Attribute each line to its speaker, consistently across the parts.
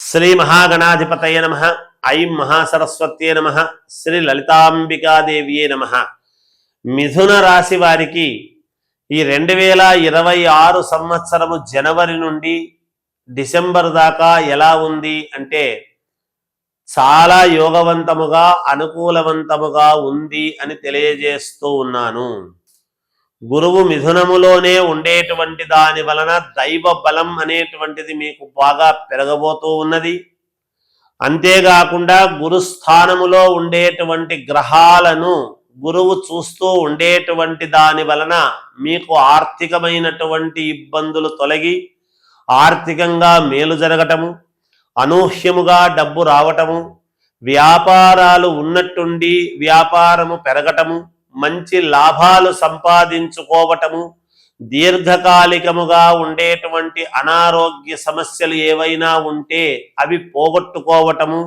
Speaker 1: శ్రీ మహాగణాధిపతయ నమః. ఐం మహాసరస్వత్యే నమః. శ్రీ లలితాంబికాదేవియే నమః. మిథున రాశి వారికి ఈ 2026 సంవత్సరము జనవరి నుండి డిసెంబర్ దాకా ఎలా ఉంది అంటే చాలా యోగవంతముగా అనుకూలవంతముగా ఉంది అని తెలియజేస్తూ ఉన్నాను. గురువు మిథునములోనే ఉండేటువంటి దాని వలన దైవ బలం అనేటువంటిది మీకు బాగా పెరగబోతూ ఉన్నది. అంతేకాకుండా గురుస్థానములో ఉండేటువంటి గ్రహాలను గురువు చూస్తూ ఉండేటువంటి దాని వలన మీకు ఆర్థికమైనటువంటి ఇబ్బందులు తొలగి ఆర్థికంగా మేలు జరగటము, అనూహ్యముగా డబ్బు రావటము, వ్యాపారాలు ఉన్నట్టుండి వ్యాపారము పెరగటము, మంచి లాభాలు సంపాదించుకోవటము, దీర్ఘకాలికముగా ఉండేటువంటి అనారోగ్య సమస్యలు ఏవైనా ఉంటే అవి పోగొట్టుకోవటము,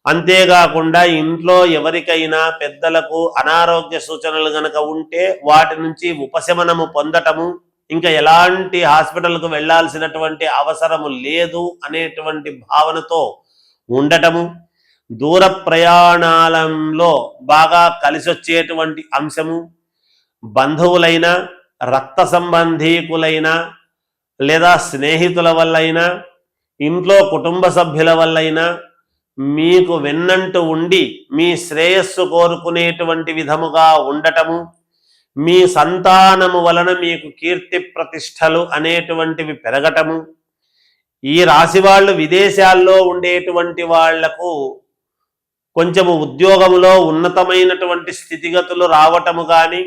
Speaker 1: అంతేకాకుండా ఇంట్లో ఎవరికైనా పెద్దలకు అనారోగ్య సూచనలు గనక ఉంటే వాటి నుంచి ఉపశమనము పొందటము, ఇంకా ఎలాంటి హాస్పిటల్కు వెళ్లాల్సినటువంటి అవసరము లేదు అనేటువంటి భావనతో ఉండటము, దూర ప్రయాణాలలో బాగా కలిసొచ్చేటువంటి అంశము, బంధువులైన రక్త సంబంధీకులైన లేదా స్నేహితుల వల్లైనా ఇంట్లో కుటుంబ సభ్యుల వల్లైనా మీకు వెన్నంటూ ఉండి మీ శ్రేయస్సు కోరుకునేటువంటి విధముగా ఉండటము, మీ సంతానము వలన మీకు కీర్తి ప్రతిష్టలు అనేటువంటివి పెరగటము, ఈ రాశి వాళ్ళు విదేశాల్లో ఉండేటువంటి వాళ్లకు కొంచెము ఉద్యోగములో ఉన్నతమైనటువంటి స్థితిగతులు రావటము కానీ,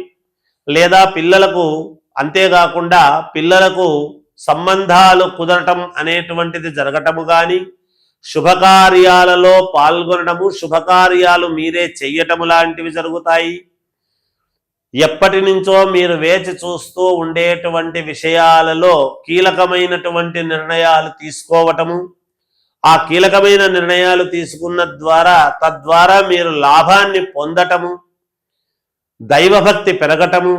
Speaker 1: లేదా పిల్లలకు అంతేకాకుండా పిల్లలకు సంబంధాలు కుదరటం అనేటువంటిది జరగటము కానీ, శుభకార్యాలలో పాల్గొనడము, శుభకార్యాలు మీరే చెయ్యటము లాంటివి జరుగుతాయి. ఎప్పటి నుంచో మీరు వేచి చూస్తూ ఉండేటువంటి విషయాలలో కీలకమైనటువంటి నిర్ణయాలు తీసుకోవటము, ఆ కీలకమైన నిర్ణయాలు తీసుకున్న తద్వారా మీరు లాభాన్ని పొందటము, దైవభక్తి పెరగటము,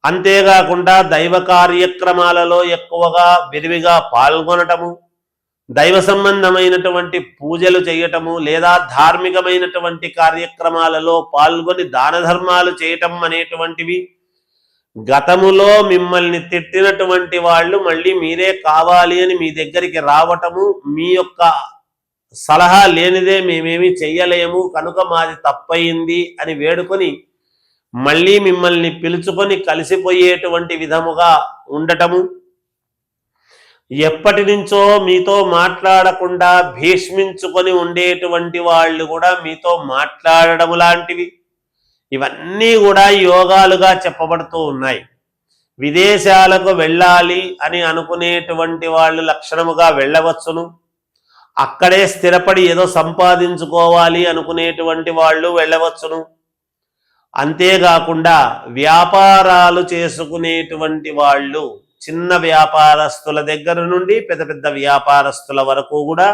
Speaker 1: అంతేకాకుండా దైవ కార్యక్రమాలలో ఎక్కువగా విరివిగా పాల్గొనటము, దైవ సంబంధమైనటువంటి పూజలు చేయటము, లేదా ధార్మికమైనటువంటి కార్యక్రమాలలో పాల్గొని దాన ధర్మాలు చేయటం అనేటువంటివి, గతములో మిమ్మల్ని తిట్టినటువంటి వాళ్ళు మళ్ళీ మీరే కావాలి అని మీ దగ్గరికి రావటము, మీ యొక్క సలహా లేనిదే మేమేమి చెయ్యలేము కనుక మాది తప్పయింది అని వేడుకొని మళ్ళీ మిమ్మల్ని పిలుచుకొని కలిసిపోయేటువంటి విధముగా ఉండటము, ఎప్పటి నుంచో మీతో మాట్లాడకుండా భీష్మించుకొని ఉండేటువంటి వాళ్ళు కూడా మీతో మాట్లాడడం లాంటివి, ఇవన్నీ కూడా యోగాలుగా చెప్పబడుతూ ఉన్నాయి. విదేశాలకు వెళ్ళాలి అని అనుకునేటువంటి వాళ్ళు లక్షణముగా వెళ్ళవచ్చును, అక్కడే స్థిరపడి ఏదో సంపాదించుకోవాలి అనుకునేటువంటి వాళ్ళు వెళ్ళవచ్చును, అంతేకాకుండా వ్యాపారాలు చేసుకునేటువంటి వాళ్ళు చిన్న వ్యాపారస్తుల దగ్గర నుండి పెద్ద పెద్ద వ్యాపారస్తుల వరకు కూడా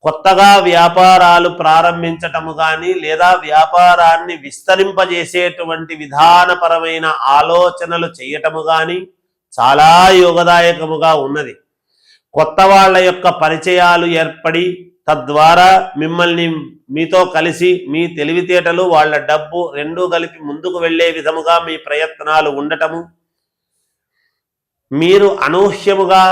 Speaker 1: కొత్తగా వ్యాపారాలు ప్రారంభించటము కానీ, లేదా వ్యాపారాన్ని విస్తరింపజేసేటువంటి విధానపరమైన ఆలోచనలు చేయటము కానీ చాలా యోగదాయకముగా ఉన్నది. కొత్త వాళ్ళ యొక్క పరిచయాలు ఏర్పడి తద్వారా మిమ్మల్ని మీతో కలిసి మీ తెలివితేటలు వాళ్ళ డబ్బు రెండూ కలిపి ముందుకు వెళ్ళే విధముగా మీ ప్రయత్నాలు ఉండటము, మీరు అనూహ్యముగా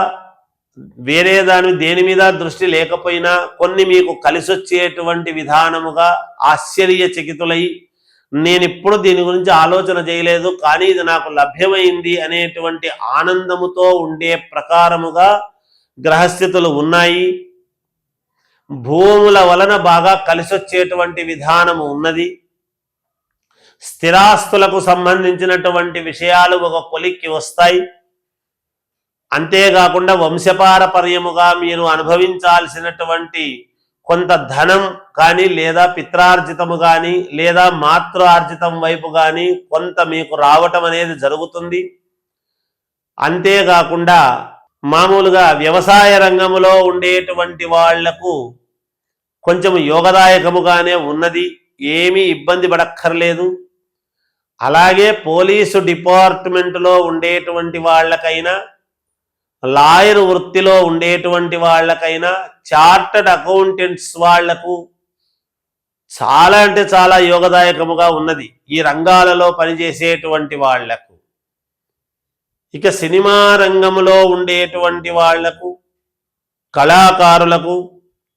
Speaker 1: వేరే దేని మీద దృష్టి లేకపోయినా కొన్ని మీకు కలిసొచ్చేటువంటి విధానముగా ఆశ్చర్యచకితులై నేనిప్పుడు దీని గురించి ఆలోచన చేయలేదు కానీ ఇది నాకు లభ్యమైంది అనేటువంటి ఆనందముతో ఉండే ప్రకారముగా గ్రహస్థితులు ఉన్నాయి. భూముల వలన బాగా కలిసొచ్చేటువంటి విధానము ఉన్నది. స్థిరాస్తులకు సంబంధించినటువంటి విషయాలు ఒక కొలిక్కి వస్తాయి. అంతేకాకుండా వంశపారపర్యముగా మీరు అనుభవించాల్సినటువంటి కొంత ధనం కానీ, లేదా పిత్రార్జితము కానీ, లేదా మాతృఆర్జితం వైపు కానీ కొంత మీకు రావటం అనేది జరుగుతుంది. అంతేకాకుండా మామూలుగా వ్యవసాయ రంగంలో ఉండేటువంటి వాళ్లకు కొంచెం యోగదాయకముగానే ఉన్నది, ఏమీ ఇబ్బంది పడక్కర్లేదు. అలాగే పోలీసు డిపార్ట్మెంట్లో ఉండేటువంటి వాళ్ళకైనా లాయర్ వృత్తిలో ఉండేటువంటి వాళ్ళకైనా, చార్టర్డ్ అకౌంటెంట్స్ వాళ్లకు చాలా అంటే చాలా యోగదాయకముగా ఉన్నది ఈ రంగాలలో పనిచేసేటువంటి వాళ్లకు. ఇక సినిమా రంగంలో ఉండేటువంటి వాళ్లకు, కళాకారులకు,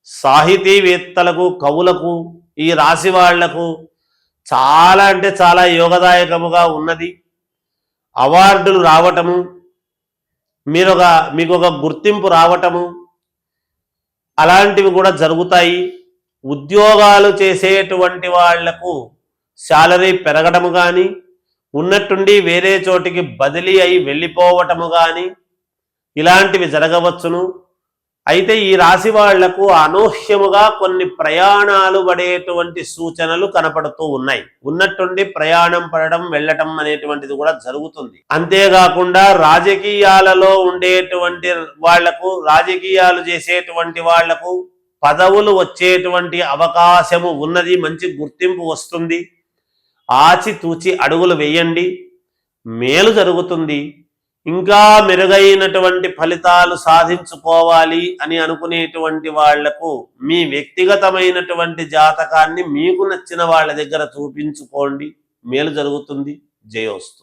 Speaker 1: సాహితీవేత్తలకు, కవులకు, ఈ రాశి వాళ్లకు చాలా అంటే చాలా యోగదాయకముగా ఉన్నది. అవార్డులు రావటము, మీకు ఒక గుర్తింపు రావటము అలాంటివి కూడా జరుగుతాయి. ఉద్యోగాలు చేసేటువంటి వాళ్లకు శాలరీ పెరగడము కానీ, ఉన్నట్టుండి వేరే చోటికి బదిలీ అయి వెళ్ళిపోవటము కానీ ఇలాంటివి జరగవచ్చును. అయితే ఈ రాశి వాళ్లకు అనూహ్యముగా కొన్ని ప్రయాణాలు పడేటువంటి సూచనలు కనపడుతూ ఉన్నాయి. ఉన్నట్టుండి ప్రయాణం పడడం, వెళ్ళటం అనేటువంటిది కూడా జరుగుతుంది. అంతేకాకుండా రాజకీయాలలో ఉండేటువంటి వాళ్లకు, రాజకీయాలు చేసేటువంటి వాళ్లకు పదవులు వచ్చేటువంటి అవకాశము ఉన్నది. మంచి గుర్తింపు వస్తుంది. ఆచితూచి అడుగులు వేయండి, మేలు జరుగుతుంది. ఇంకా మెరుగైనటువంటి ఫలితాలు సాధించుకోవాలి అని అనుకునేటువంటి వాళ్లకు మీ వ్యక్తిగతమైనటువంటి జాతకాన్ని మీకు నచ్చిన వాళ్ళ దగ్గర చూపించుకోండి, మేలు జరుగుతుంది. జయోస్తు.